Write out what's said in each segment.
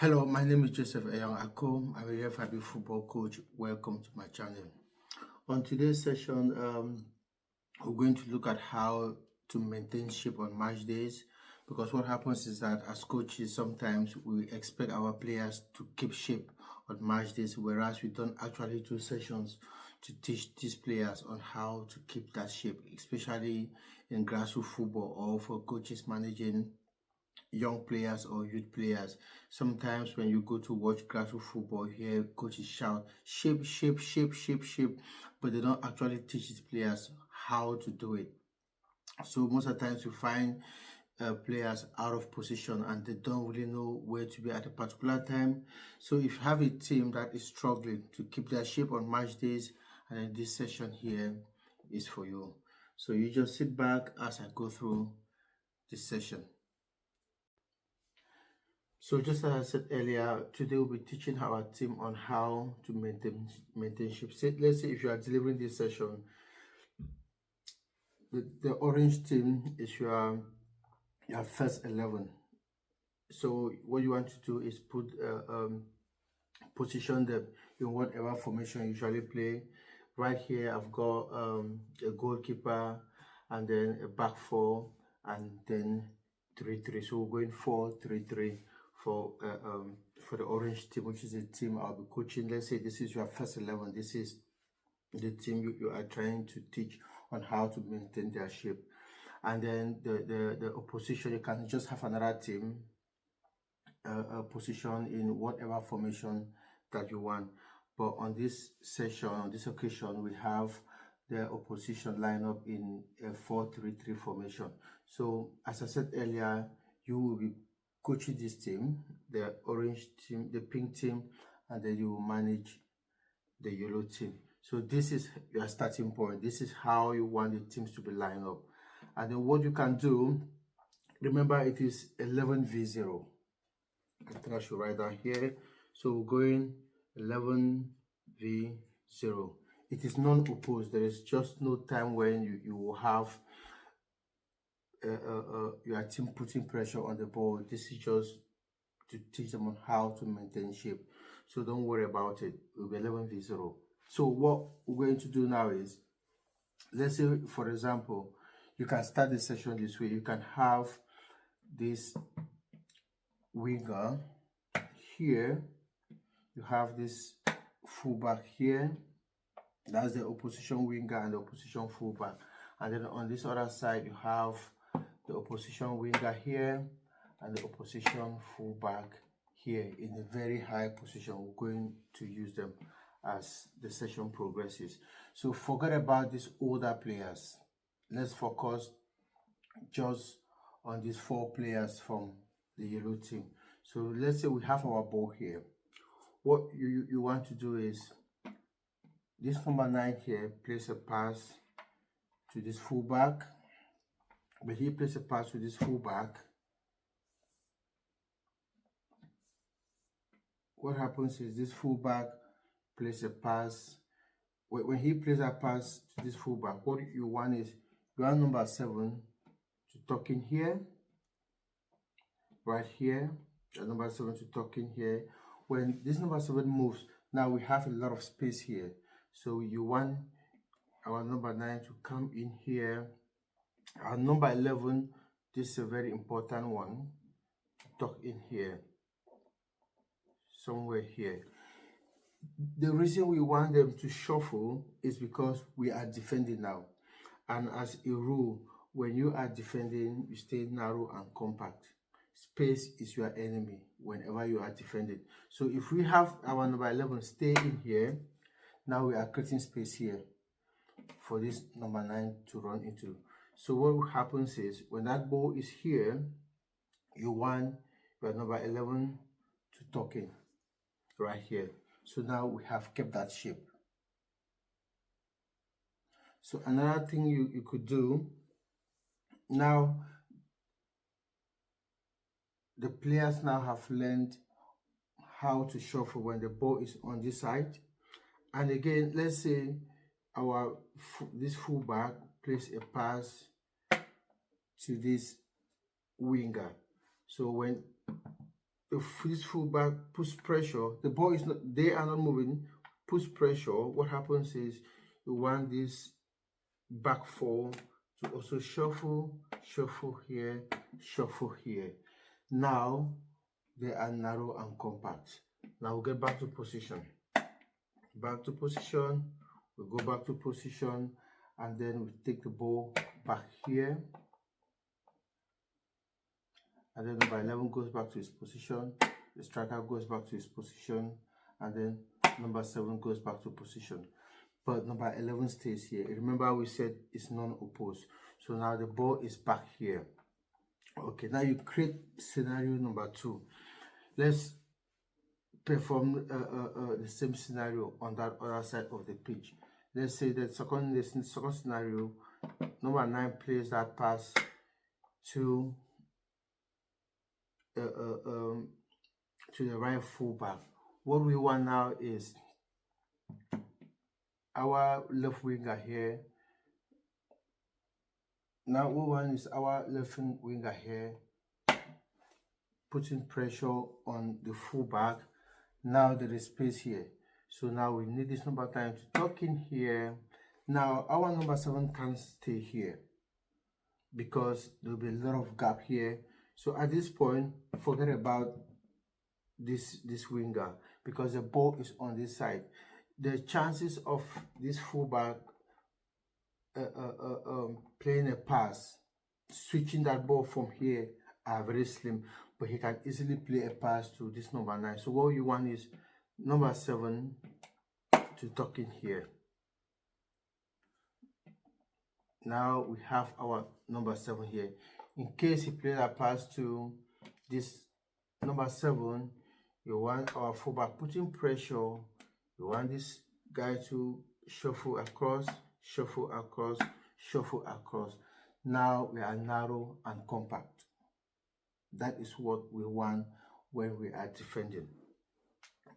Hello, my name is Joseph Eyong Ako. I'm a referee football coach. Welcome to my channel. On today's session, we're going to look at how to maintain shape on match days, because what happens is that as coaches, sometimes we expect our players to keep shape on match days, whereas we don't actually do sessions to teach these players on how to keep that shape, especially in grassroots football or for coaches managing young players or youth players. Sometimes when you go to watch grassroots football, you hear coaches shout shape, shape, shape, shape, shape, but they don't actually teach these players how to do it. So most of the times you find players out of position and they don't really know where to be at a particular time. So if you have a team that is struggling to keep their shape on match days, and then this session here is for you. So you just sit back as I go through this session. So just as I said earlier, today we'll be teaching our team on how to maintain shape. Let's say if you are delivering this session, the orange team is your first 11. So what you want to do is position them in whatever formation you usually play. Right here I've got a goalkeeper and then a back four and then 3-3. So we're going 4-3-3 for the orange team, which is the team I'll be coaching. Let's say this is your first 11. This is the team you are trying to teach on how to maintain their shape. And then the opposition, you can just have another team position in whatever formation that you want. But on this session, on this occasion, we have the opposition lineup in a 4-3-3 formation. So as I said earlier, you will be coaching this team, the orange team, the pink team, and then you will manage the yellow team. So this is your starting point. This is how you want the teams to be lined up. And then what you can do, remember it is 11v0. I think I should write that here. So we're going 11v0. It is non-opposed. There is just no time when you will have your team putting pressure on the ball. This is just to teach them on how to maintain shape. So don't worry about it. It will be 11v0. So what we're going to do now is, let's say, for example, you can start the session this way. You can have this winger here. You have this fullback here. That's the opposition winger and the opposition fullback. And then on this other side, you have the opposition winger here and the opposition fullback here in a very high position. We're going to use them as the session progresses. So forget about these older players. Let's focus just on these 4 players from the yellow team. So let's say we have our ball here. What you want to do is, this number 9 here plays a pass to this fullback. But he plays a pass to this fullback. What happens is this fullback plays a pass. When he plays a pass to this fullback, what you want is, you want number 7 to tuck in here, right here, and number 7 to tuck in here. When this number 7 moves, now we have a lot of space here. So you want our number 9 to come in here. Our number 11, this is a very important one, tuck in here, somewhere here. The reason we want them to shuffle is because we are defending now. And as a rule, when you are defending, you stay narrow and compact. Space is your enemy whenever you are defending. So if we have our number 11 stay in here, now we are creating space here for this number 9 to run into. So what happens is, when that ball is here, you want your number 11 to tuck in right here. So now we have kept that shape. So another thing you could do, now the players now have learned how to shuffle when the ball is on this side. And again, let's say this fullback plays a pass to this winger. So when if this fullback puts pressure, the ball is not, they are not moving, puts pressure, what happens is you want this back four to also shuffle, shuffle here, shuffle here. Now they are narrow and compact. Now we'll get back to position. Back to position, we go back to position, and then we take the ball back here. And then number 11 goes back to his position, the striker goes back to his position, and then number 7 goes back to position. But number 11 stays here. Remember we said it's non-opposed. So now the ball is back here. Okay, now you create scenario number 2. Let's perform the same scenario on that other side of the pitch. Let's say that the second scenario, number 9 plays that pass to the right fullback. What we want now is our left winger here. Now what we want is our left winger here putting pressure on the fullback. Now there is space here, so now we need this number 9 to tuck in here. Now our number 7 can't stay here because there will be a lot of gap here. So at this point, forget about this winger because the ball is on this side. The chances of this fullback playing a pass, switching that ball from here are very slim, but he can easily play a pass to this number 9. So what you want is number 7 to tuck in here. Now we have our number 7 here. In case he plays a pass to this number 7, you want our fullback putting pressure. You want this guy to shuffle across, shuffle across, shuffle across. Now we are narrow and compact. That is what we want when we are defending.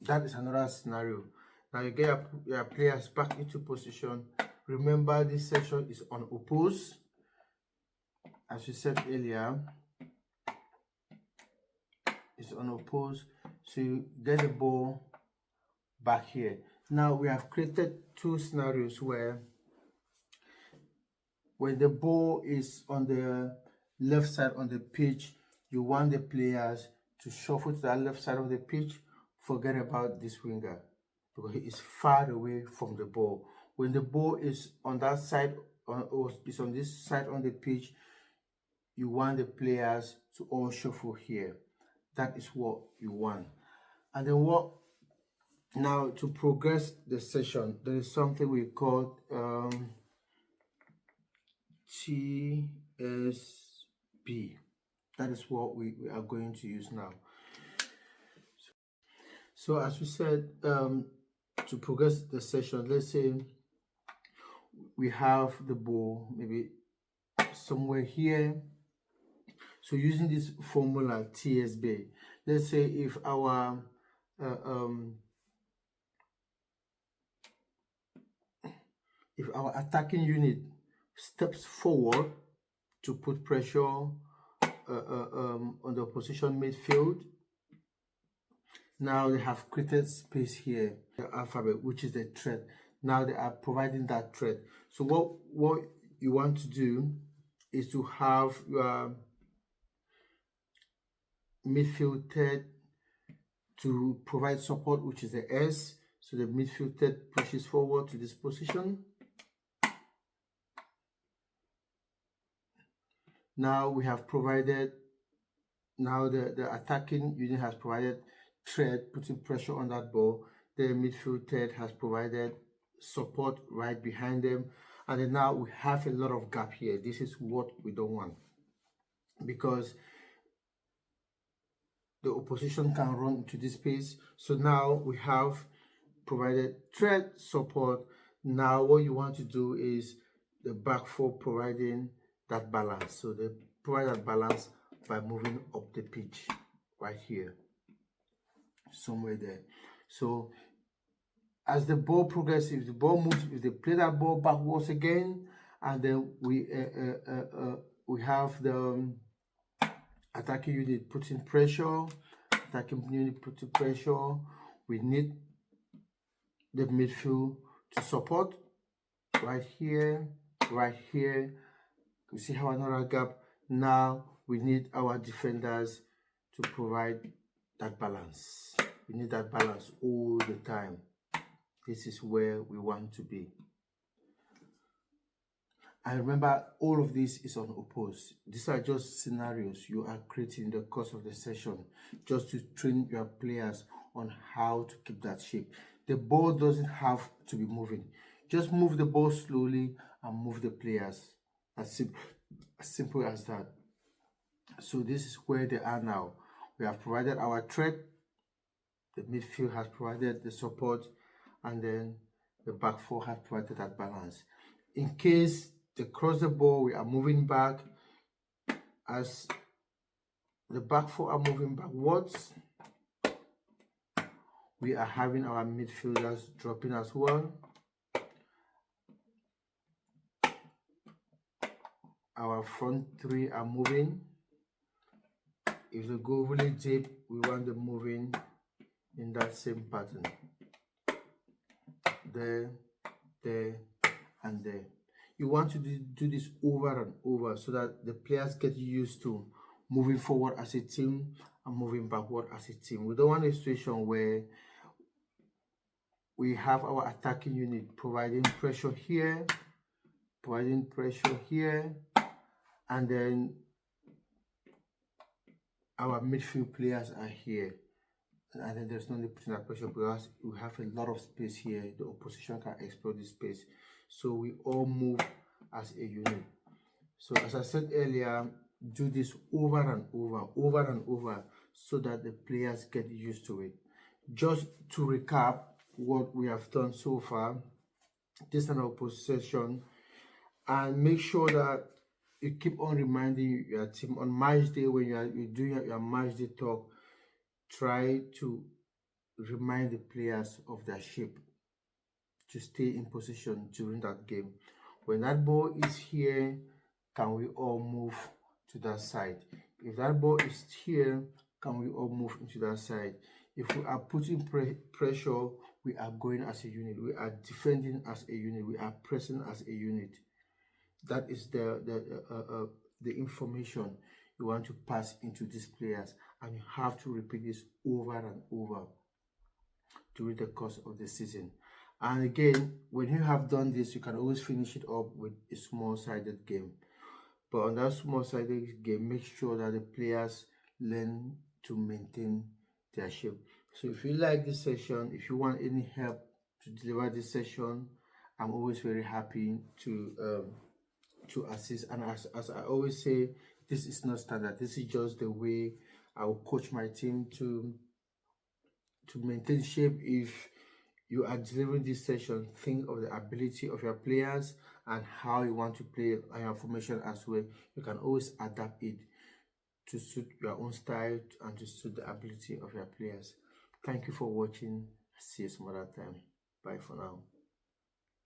That is another scenario. Now you get your players back into position. Remember, this section is unopposed. As we said earlier, it's unopposed. So you get the ball back here. Now we have created 2 scenarios where when the ball is on the left side on the pitch, you want the players to shuffle to the left side of the pitch. Forget about this winger because he is far away from the ball. When the ball is on that side or is on this side on the pitch, you want the players to all shuffle here. That is what you want. And then now to progress the session, there is something we call TSB. That is what we are going to use now. So as we said, to progress the session, let's say we have the ball maybe somewhere here. So using this formula TSB, let's say if our attacking unit steps forward to put pressure on the opposition midfield, now they have created space here, the alphabet, which is the threat. Now they are providing that threat. So what you want to do is to have your midfield third to provide support, which is the S. So the midfield third pushes forward to this position. Now we have provided, now the attacking unit has provided threat, putting pressure on that ball. The midfield third has provided support right behind them. And then now we have a lot of gap here. This is what we don't want, because the opposition can run into this space. So now we have provided threat support. Now what you want to do is the back four providing that balance. So they provide that balance by moving up the pitch right here, somewhere there. So as the ball progresses, if the ball moves, if they play that ball backwards again, and then we have the attacking unit putting pressure, attacking unit putting pressure. We need the midfield to support right here, right here. We see how another gap. Now we need our defenders to provide that balance. We need that balance all the time. This is where we want to be. And remember, all of this is unopposed. These are just scenarios you are creating in the course of the session just to train your players on how to keep that shape. The ball doesn't have to be moving. Just move the ball slowly and move the players. As simple as that. So this is where they are now. We have provided our threat. The midfield has provided the support, and then the back four has provided that balance. In case they cross the ball, we are moving back. As the back four are moving backwards, we are having our midfielders dropping as well. Our front three are moving. If they go really deep, we want them moving in that same pattern. There, there, and there. You want to do this over and over so that the players get used to moving forward as a team and moving backward as a team. We don't want a situation where we have our attacking unit providing pressure here, and then our midfield players are here. And then there's no need putting that pressure because we have a lot of space here. The opposition can exploit this space. So we all move as a unit. So as I said earlier, do this over and over, so that the players get used to it. Just to recap what we have done so far, this is an opposition, and make sure that you keep on reminding your team on match day when you're doing your match day talk. Try to remind the players of their shape to stay in position during that game. When that ball is here, can we all move to that side? If that ball is here, can we all move into that side? If we are putting pressure, we are going as a unit. We are defending as a unit. We are pressing as a unit. That is the information you want to pass into these players, and you have to repeat this over and over during the course of the season. And again, when you have done this, you can always finish it up with a small-sided game. But on that small-sided game, make sure that the players learn to maintain their shape. So if you like this session, if you want any help to deliver this session, I'm always very happy to assist. And as I always say, this is not standard. This is just the way I will coach my team to maintain shape. If you are delivering this session, think of the ability of your players and how you want to play your formation as well. You can always adapt it to suit your own style and to suit the ability of your players. Thank you for watching. See you some other time. Bye for now.